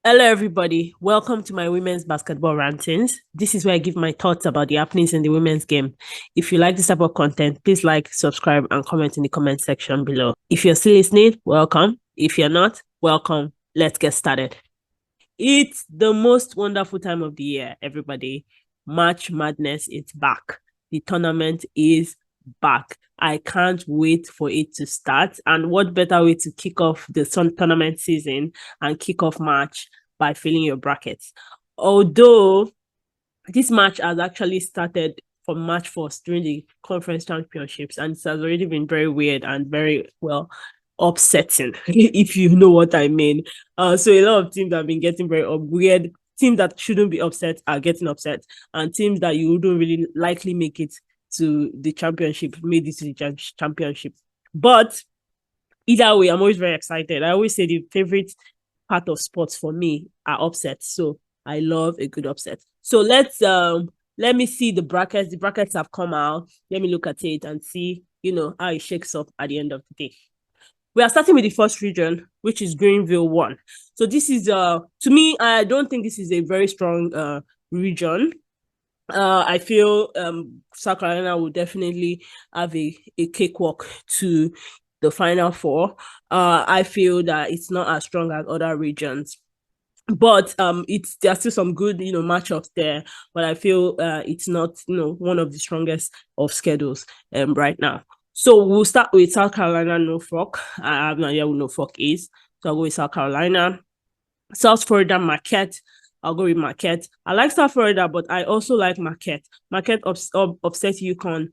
Hello, everybody. Welcome to my women's basketball rantings. This is where I give my thoughts about the happenings in the women's game. If you like this type of content, please like, subscribe, and comment in the comment section below. If you're still listening, welcome. If you're not, welcome. Let's get started. It's the most wonderful time of the year, everybody. March Madness, it's back. The tournament is back. I can't wait for it to start. And what better way to kick off the tournament season and kick off March by filling your brackets? Although this match has actually started from March 1st during the conference championships, and it has already been very weird and very upsetting, if you know what I mean. So a lot of teams have been getting very weird. Teams that shouldn't be upset are getting upset, and teams that you wouldn't really likely make it to the championship made it to the championship. But either way, I'm always very excited. I always say the favorite part of sports for me are upsets. So I love a good upset. So let me see the brackets. The brackets have come out. Let me look at it and see, how it shakes up at the end of the day. We are starting with the first region, which is Greenville 1. So this is to me, I don't think this is a very strong region. I feel South Carolina will definitely have a cakewalk to the Final Four. I feel that it's not as strong as other regions, but there's still some good matchups there. But I feel it's not one of the strongest of schedules right now. So we'll start with South Carolina, Norfolk. I have no idea who Norfolk is, so I'll go with South Carolina. South Florida, Marquette. I'll go with Marquette. I like South Florida, but I also like Marquette. Marquette upset UConn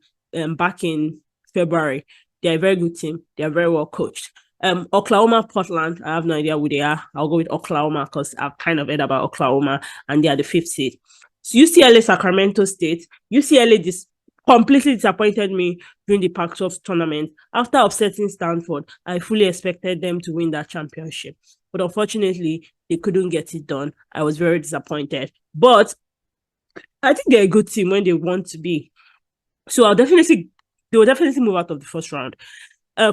back in February. They're a very good team. They're very well coached. Oklahoma, Portland. I have no idea who they are. I'll go with Oklahoma because I've kind of heard about Oklahoma, and they are the 5th seed. So UCLA, Sacramento State. UCLA completely disappointed me during the Pac-12 tournament. After upsetting Stanford, I fully expected them to win that championship. But unfortunately, they couldn't get it done. I was very disappointed. But I think they're a good team when they want to be. So they will definitely move out of the first round.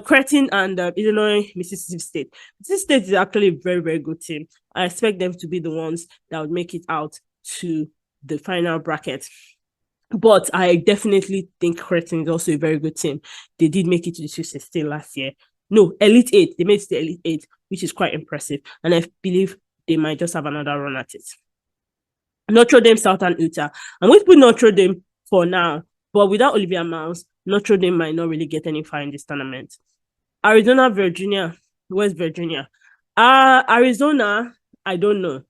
Creighton and Illinois, Mississippi State. Mississippi State is actually a very, very good team. I expect them to be the ones that would make it out to the final bracket. But I definitely think Creighton is also a very good team. They did make it to the Sweet 16 last year. No, Elite 8. They made it to the Elite 8, which is quite impressive. And I believe they might just have another run at it. Notre Dame, Southern Utah. I'm going to put Notre Dame for now. But without Olivia Miles, Notre Dame might not really get any far in this tournament. Arizona, Virginia, West Virginia. Arizona, I don't know.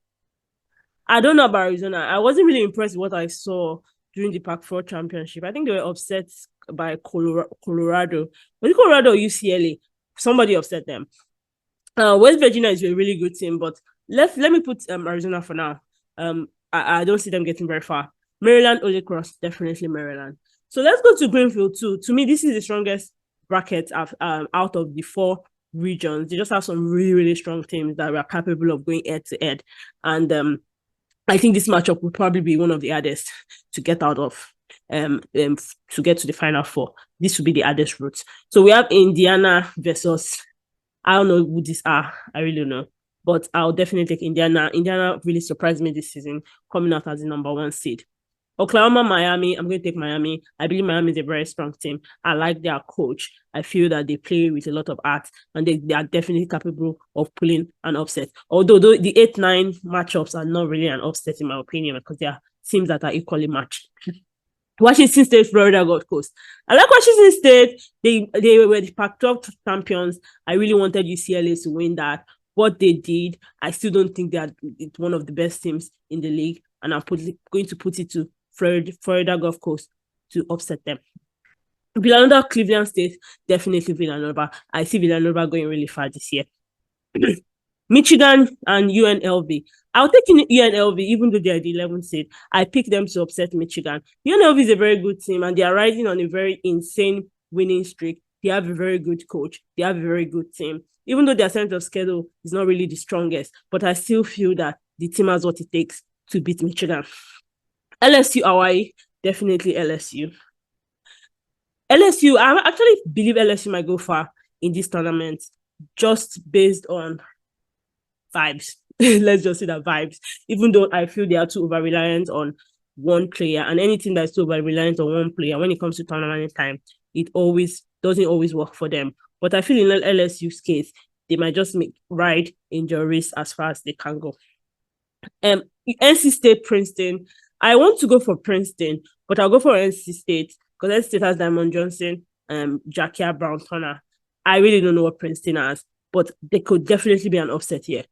I don't know about Arizona. I wasn't really impressed with what I saw during the Pac-4 championship. I think they were upset by Colorado. Was it Colorado or UCLA? Somebody upset them. West Virginia is a really good team, but let me put Arizona for now. I don't see them getting very far. Maryland, Holy Cross, definitely Maryland. So let's go to Greenfield too. To me, this is the strongest bracket out of the 4 regions. They just have some really, really strong teams that are capable of going head to head. And I think this matchup will probably be one of the hardest to get out of to get to the Final Four. This will be the hardest route. So we have Indiana versus, I don't know who these are. I really don't know. But I'll definitely take Indiana. Indiana really surprised me this season, coming out as the number 1 seed. Oklahoma, Miami. I'm going to take Miami. I believe Miami is a very strong team. I like their coach. I feel that they play with a lot of art, and they are definitely capable of pulling an upset. Although the 8-9 matchups are not really an upset in my opinion, because they are teams that are equally matched. Washington State, Florida Gulf Coast. I like Washington State. They were the Pac-12 champions. I really wanted UCLA to win that. What they did, I still don't think they're one of the best teams in the league, and I'm going to put it to Florida Gulf Coast to upset them. Villanova, Cleveland State, definitely Villanova. I see Villanova going really far this year. Michigan and UNLV. I'll take UNLV, even though they're the 11th seed. I picked them to upset Michigan. UNLV is a very good team, and they are riding on a very insane winning streak. They have a very good coach. They have a very good team. Even though their sense of schedule is not really the strongest, but I still feel that the team has what it takes to beat Michigan. LSU, Hawaii, definitely LSU. LSU, I actually believe LSU might go far in this tournament, just based on vibes. Let's just say that vibes. Even though I feel they are too over reliant on one player, and anything that's too over reliant on one player when it comes to tournament time, it always doesn't always work for them. But I feel in LSU's case, they might just ride injuries as far as they can go. NC State, Princeton. I want to go for Princeton, but I'll go for NC State because NC State has Diamond Johnson, Jackia Brown Turner. I really don't know what Princeton has, but they could definitely be an upset here.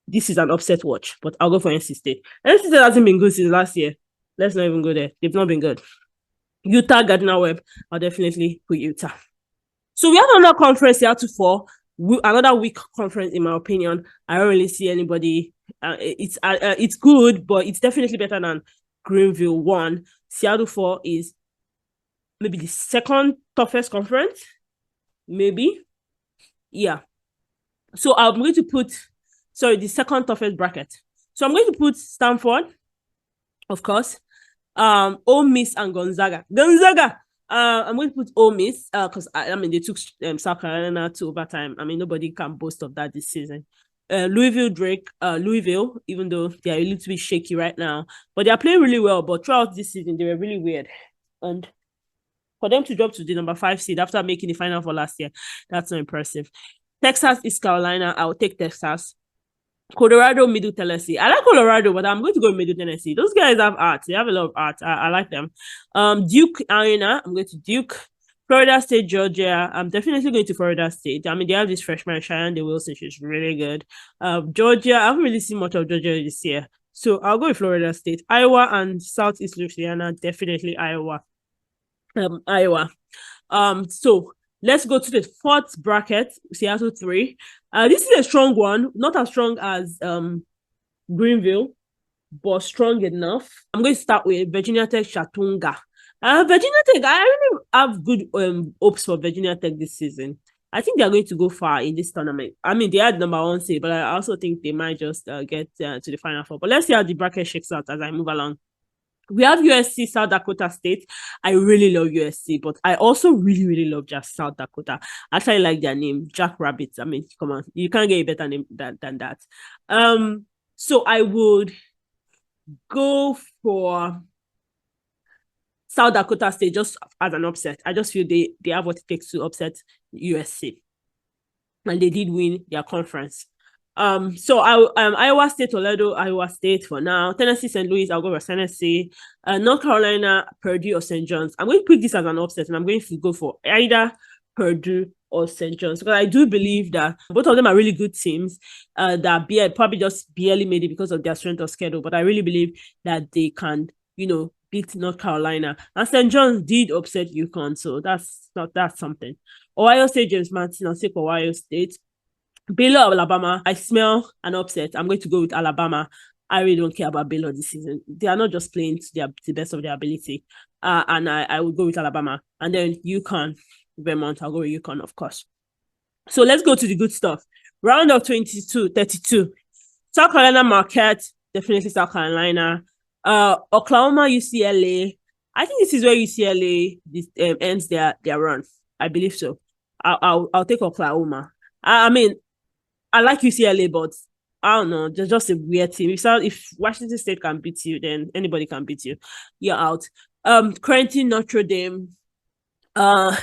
This is an upset watch, but I'll go for NC State. NC State hasn't been good since last year. Let's not even go there. They've not been good. Utah, Gardner Webb. I'll definitely put Utah. So we have another conference here to 4. Another weak conference, in my opinion. I don't really see anybody. It's good, but it's definitely better than Greenville 1. Seattle 4 is maybe the second toughest conference. Maybe. Yeah. So I'm going to put, the second toughest bracket. So I'm going to put Stanford, of course, Ole Miss and Gonzaga. I'm going to put Ole Miss because they took South Carolina to overtime. Nobody can boast of that this season. Louisville, even though they are a little bit shaky right now, but they are playing really well. But throughout this season, they were really weird. And for them to drop to the number 5 seed after making the final for last year, that's not impressive. Texas, East Carolina, I'll take Texas. Colorado, Middle Tennessee. I like Colorado, but I'm going to go Middle Tennessee. Those guys have art. They have a lot of art. I like them. Duke Arena. I'm going to Duke. Florida State, Georgia. I'm definitely going to Florida State. They have this freshman, Cheyenne Wilson. She's really good. Georgia. I haven't really seen much of Georgia this year. So I'll go with Florida State. Iowa and Southeast Louisiana. Definitely Iowa. So let's go to the 4th bracket, Seattle 3. This is a strong one, not as strong as Greenville, but strong enough. I'm going to start with Virginia Tech, Chattanooga. Virginia Tech, I really have good hopes for Virginia Tech this season. I think they're going to go far in this tournament. They had number 1 seed, but I also think they might just get to the Final Four. But let's see how the bracket shakes out as I move along. We have USC, South Dakota State. I really love USC, but I also really, really love just South Dakota. I actually like their name, Jack Rabbit. Come on, you can't get a better name than that. So I would go for South Dakota State just as an upset. I just feel they have what it takes to upset USC, and they did win their conference. So Iowa State, Toledo, Iowa State for now. Tennessee, St. Louis, I'll go for Tennessee. North Carolina, Purdue or St. John's. I'm going to pick this as an upset, and I'm going to go for either Purdue or St. John's because I do believe that both of them are really good teams that probably just barely made it because of their strength of schedule. But I really believe that they can, beat North Carolina. And St. John's did upset UConn, so that's something. Ohio State, James Madison, I'll take Ohio State. Baylor, Alabama. I smell an upset. I'm going to go with Alabama. I really don't care about Baylor this season. They are not just playing to the best of their ability. And I would go with Alabama. And then UConn, Vermont. I'll go with UConn, of course. So let's go to the good stuff. Round of 32. South Carolina, Marquette. Definitely South Carolina. Oklahoma, UCLA. I think this is where UCLA ends their run. I believe so. I'll take Oklahoma. I like UCLA, but I don't know. They're just a weird team. If Washington State can beat you, then anybody can beat you. You're out. Creighton, Notre Dame. I'll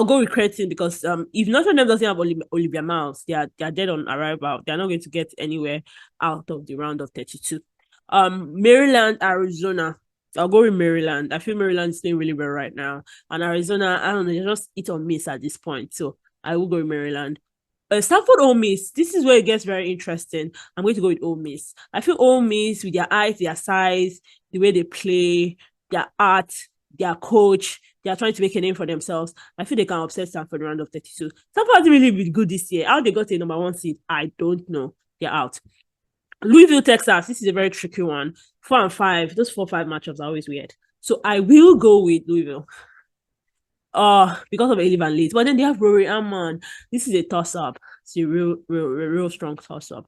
go with Creighton because if Notre Dame doesn't have Olivia Miles, they are dead on arrival. They're not going to get anywhere out of the round of 32. Maryland, Arizona. I'll go with Maryland. I feel Maryland is playing really well right now. And Arizona, I don't know, they're just hit or miss at this point. So I will go with Maryland. Stanford, Ole Miss. This is where it gets very interesting. I'm going to go with Ole Miss. I feel Ole Miss, with their height, their size, the way they play, their art, their coach, they are trying to make a name for themselves. I feel they can upset Stanford round of 32. Stanford hasn't really been good this year. How they got a number 1 seed, I don't know. They're out. Louisville, Texas. This is a very tricky one. 4 and 5. Those 4-5 matchups are always weird. So I will go with Louisville. Because of Eli Van Leet. But then they have Rory Amman. This is a toss-up. It's a real strong toss-up.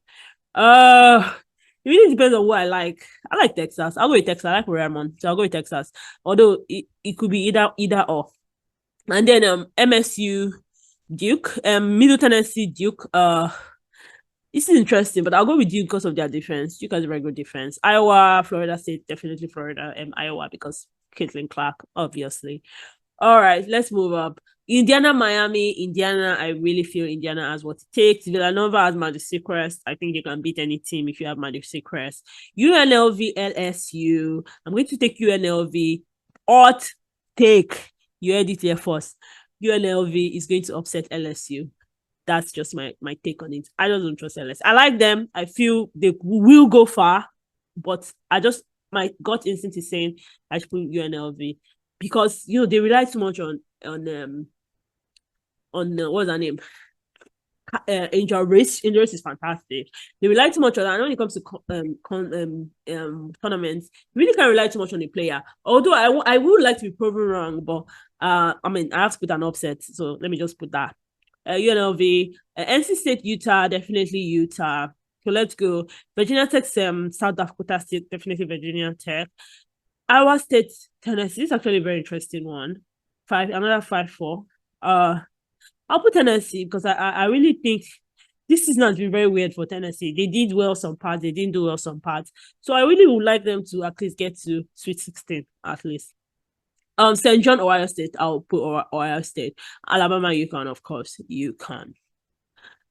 It really depends on what I like. I like Texas. I'll go with Texas. I like Rory Amman. So I'll go with Texas. Although it could be either or. And then MSU, Duke. Middle Tennessee, Duke. This is interesting, but I'll go with Duke because of their defense. Duke has a very good defense. Iowa, Florida State, definitely Florida and Iowa because Caitlin Clark, obviously. All right, let's move up. Indiana, Miami. Indiana, I really feel Indiana has what it takes. Villanova has Magic Secrets. I think you can beat any team if you have Magic Secrets. UNLV, LSU. I'm going to take UNLV. Hot take. You heard it here first. UNLV is going to upset LSU. That's just my take on it. I don't trust LSU. I like them. I feel they will go far, but my gut instinct is saying I should put UNLV because they rely too much on what's her name? Angel Race. Angel Race is fantastic. They rely too much on that. And when it comes to tournaments, you really can't rely too much on the player. Although I would like to be proven wrong, but I have to put an upset. So let me just put that. UNLV, NC State, Utah, definitely Utah. So let's go. Virginia Tech, South Dakota State, definitely Virginia Tech. Iowa State, Tennessee is actually a very interesting one. Another 5-4. I'll put Tennessee because I really think this season has been very weird for Tennessee. They did well some parts, they didn't do well some parts. So I really would like them to at least get to Sweet 16 at least. St. John, Ohio State, I'll put Ohio State. Alabama, UConn, of course, UConn.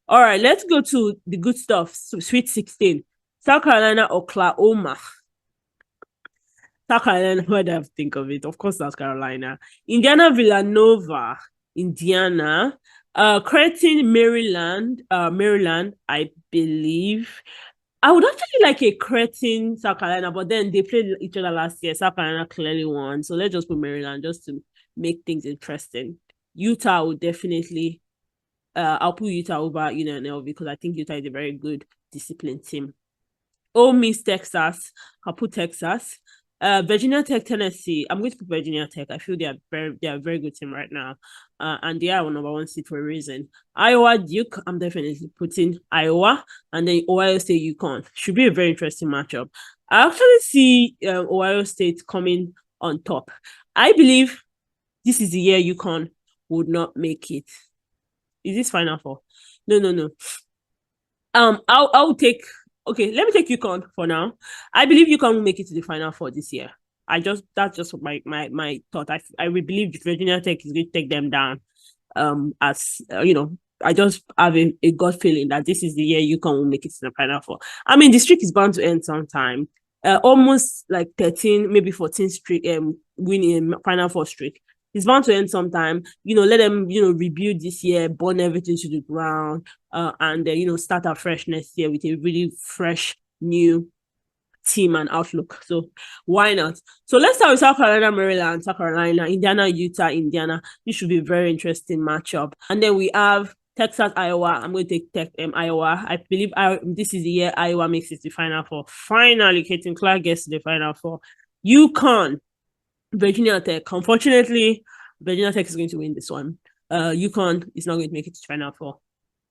All right, let's go to the good stuff. Sweet 16. South Carolina, Oklahoma. South Carolina, what do I think of it? Of course, South Carolina. Indiana, Villanova. Indiana. Creighton, Maryland. Maryland, I believe. I would actually like a Creighton, South Carolina, but then they played each other last year. South Carolina clearly won. So let's just put Maryland just to make things interesting. Utah would definitely, I'll put Utah over UNLV because I think Utah is a very good disciplined team. Ole Miss, Texas. I'll put Texas. Virginia Tech, Tennessee. I'm going to put Virginia Tech. I feel they are a very good team right now. And they are number 1 seed for a reason. Iowa, Duke. I'm definitely putting Iowa. And then Ohio State, UConn. Should be a very interesting matchup. I actually see Ohio State coming on top. I believe this is the year UConn would not make it. Is this Final Four? No. I'll take. Okay, let me take UConn for now. I believe UConn will make it to the Final Four this year. That's just my thought. I will believe Virginia Tech is going to take them down. I just have a gut feeling that this is the year UConn will make it to the Final Four. I mean, the streak is bound to end sometime. Almost like 13, maybe 14 streak winning Final Four streak. It's bound to end sometime. Let them, rebuild this year, burn everything to the ground, and start afresh next year with a really fresh new team and outlook. So why not? So let's start with South Carolina, Maryland, South Carolina, Indiana, Utah, Indiana. This should be a very interesting matchup. And then we have Texas, Iowa. I'm going to take Iowa. I believe this is the year Iowa makes it to the Final Four. Finally, Caitlin Clark gets to the Final Four. UConn, Virginia Tech. Unfortunately, Virginia Tech is going to win this one. UConn is not going to make it to Final Four.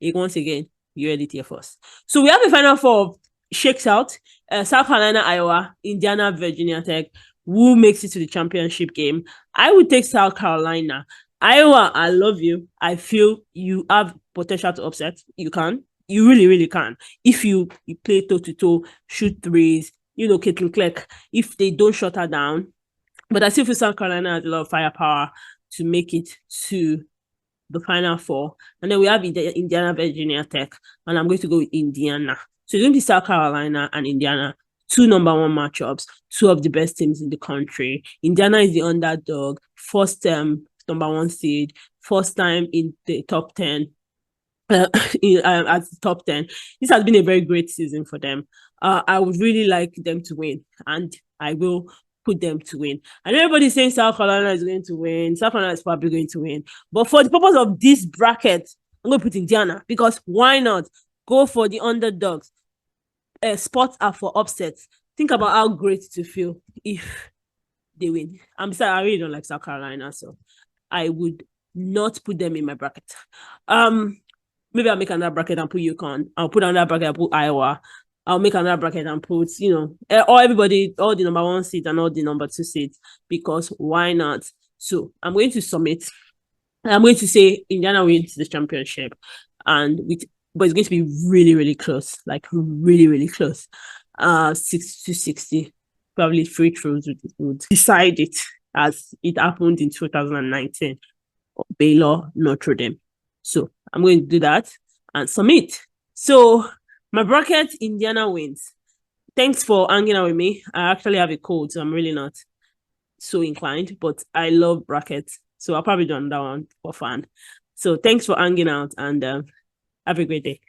Once again, you heard it here first. So we have a Final Four shakes out. South Carolina, Iowa, Indiana, Virginia Tech. Who makes it to the championship game? I would take South Carolina. Iowa, I love you. I feel you have potential to upset. You can. You really, really can. If you play toe-to-toe, shoot threes, Caitlin Clark, if they don't shut her down. But I still feel South Carolina has a lot of firepower to make it to the Final Four. And then we have Indiana, Virginia Tech. And I'm going to go with Indiana. So it's going to be South Carolina and Indiana. 2 number 1 matchups. 2 of the best teams in the country. Indiana is the underdog. First number 1 seed. First time in the top 10. At the top 10. This has been a very great season for them. I would really like them to win. And I will put them to win. And everybody's saying South Carolina is going to win. South Carolina is probably going to win. But for the purpose of this bracket, I'm going to put Indiana because why not? Go for the underdogs. Spots are for upsets. Think about how great to feel if they win. I'm sorry, I really don't like South Carolina, so I would not put them in my bracket. Maybe I'll make another bracket and put UConn. I'll put another bracket and put Iowa. I'll make another bracket and put, all the number 1 seeds and all the number 2 seeds because why not? So I'm going to submit. I'm going to say Indiana wins the championship and with but it's going to be really, really close, like really, really close. 60-60, probably free throws would decide it, as it happened in 2019, Baylor, Notre Dame. So I'm going to do that and submit. So my bracket, Indiana wins. Thanks for hanging out with me. I actually have a cold, so I'm really not so inclined, but I love brackets. So I'll probably do that one for fun. So thanks for hanging out, and have a great day.